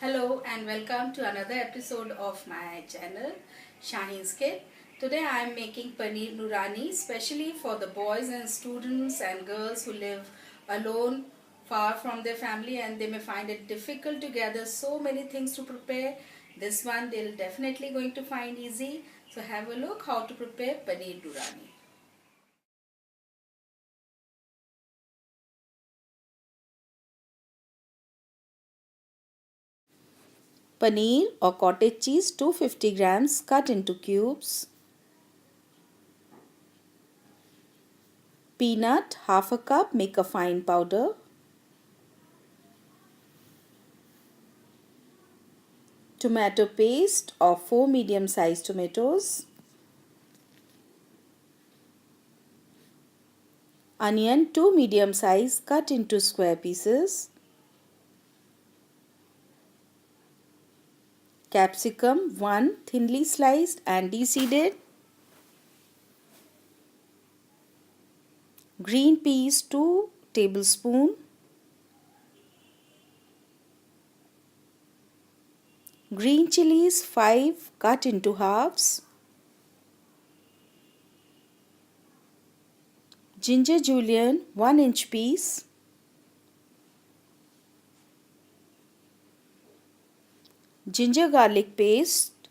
Hello and welcome to another episode of my channel Shaheen's Kid. Today I am making Paneer Noorani specially for the boys and students and girls who live alone far from their family and they may find it difficult to gather so many things to prepare. This one they'll definitely going to find easy. So have a look how to prepare Paneer Noorani. Paneer or cottage cheese 250 grams cut into cubes. Peanut half a cup, make a fine powder. Tomato paste of 4 medium sized tomatoes. Onion 2 medium size cut into square pieces. Capsicum 1 thinly sliced and deseeded. Green peas 2 tablespoons. Green chilies 5 cut into halves. Ginger julienne 1-inch piece. Ginger garlic paste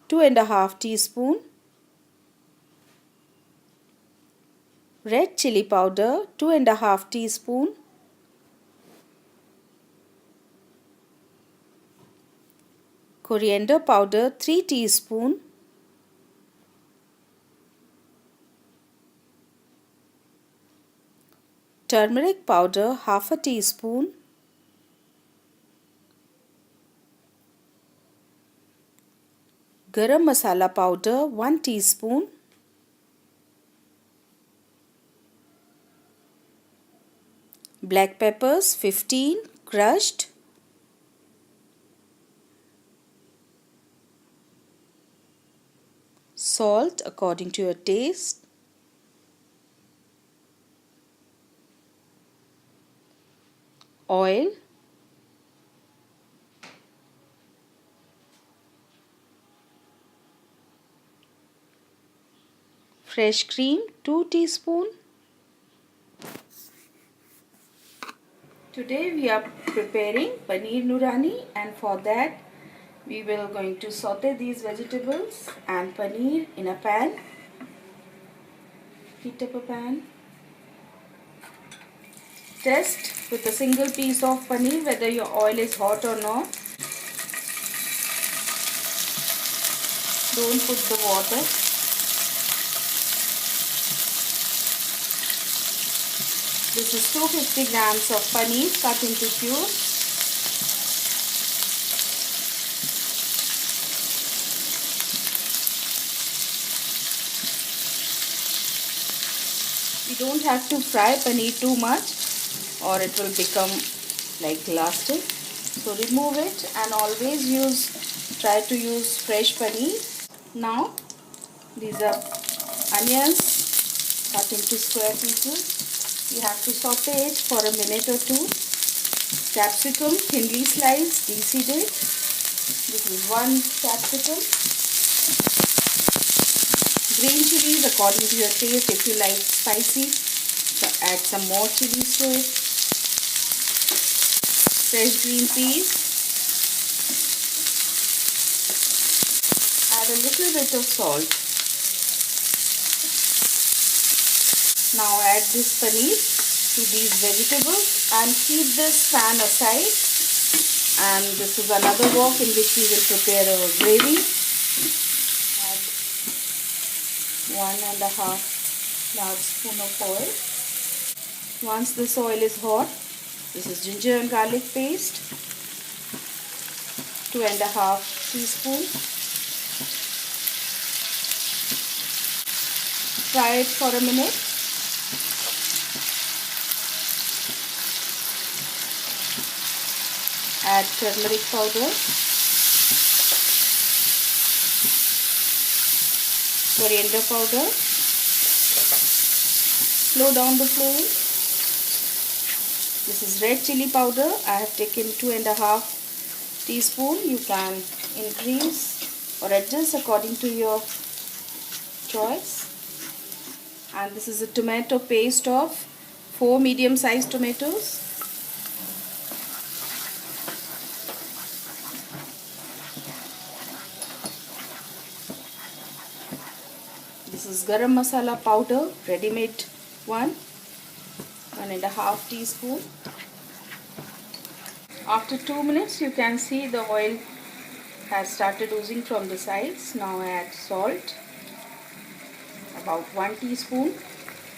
2.5 teaspoon. Red chili powder 2.5 teaspoon. Coriander powder 3 teaspoon. Turmeric powder half a teaspoon. Garam masala powder 1 teaspoon. Black peppers 15 crushed. Salt according to your taste. Oil. Fresh cream 2 teaspoon. Today we are preparing Paneer Noorani, and for that we will going to saute these vegetables and paneer in a pan. Heat up a pan. Test with a single piece of paneer whether your oil is hot or not. Don't put the water. This is 250 grams of paneer cut into cubes. You don't have to fry paneer too much or it will become like elastic. So remove it and always try to use fresh paneer. Now these are onions cut into square pieces. You have to saute it for a minute or two. Capsicum thinly sliced, deseeded. This is 1 capsicum. Green chilies according to your taste. If you like spicy, so add some more chilies to it. Fresh green peas. Add a little bit of salt. Now add this paneer to these vegetables and keep this pan aside. And this is another wok in which we will prepare our gravy. Add 1.5 large spoon of oil. Once this oil is hot, this is ginger and garlic paste, 2.5 teaspoon. Fry it for a minute. Add turmeric powder, coriander powder. Slow down the flame. This is red chili powder. I have taken 2.5 teaspoon. You can increase or adjust according to your choice. And this is a tomato paste of 4 medium-sized tomatoes. This is garam masala powder, ready-made one, 1.5 teaspoon. After 2 minutes, you can see the oil has started oozing from the sides. Now I add salt, about 1 teaspoon,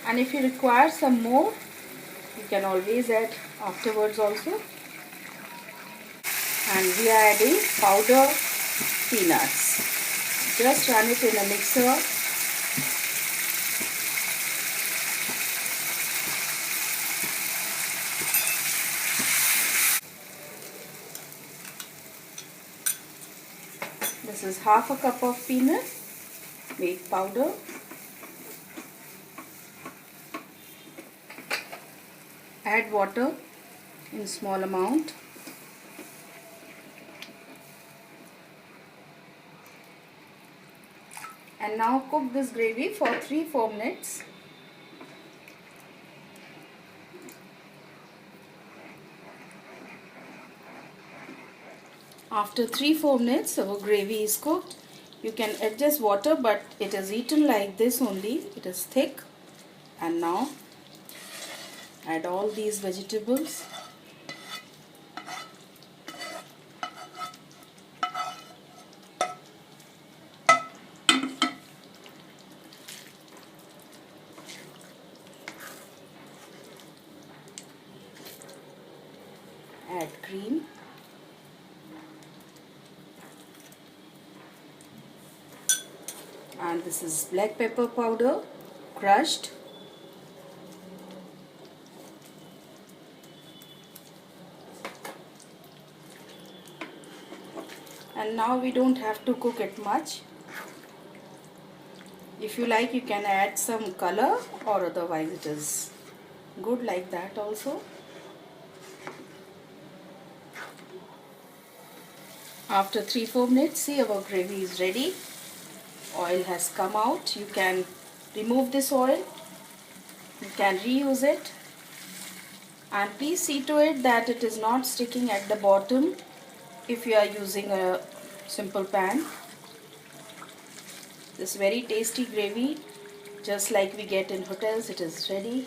and if you require some more, you can always add afterwards also. And we are adding powder peanuts. Just run it in a mixer. This is half a cup of peanut made powder. Add water in small amount. And now cook this gravy for 3-4 minutes. After 3-4 minutes, our gravy is cooked. You can adjust water, but it is eaten like this only. It is thick. And now add all these vegetables. Add cream. And this is black pepper powder, crushed. And now we don't have to cook it much. If you like, you can add some color, or otherwise it is good like that also. After 3-4 minutes, see, our gravy is ready. Oil has come out. You can remove this oil. You can reuse it. And please see to it that it is not sticking at the bottom if you are using a simple pan. This very tasty gravy, just like we get in hotels, it is ready.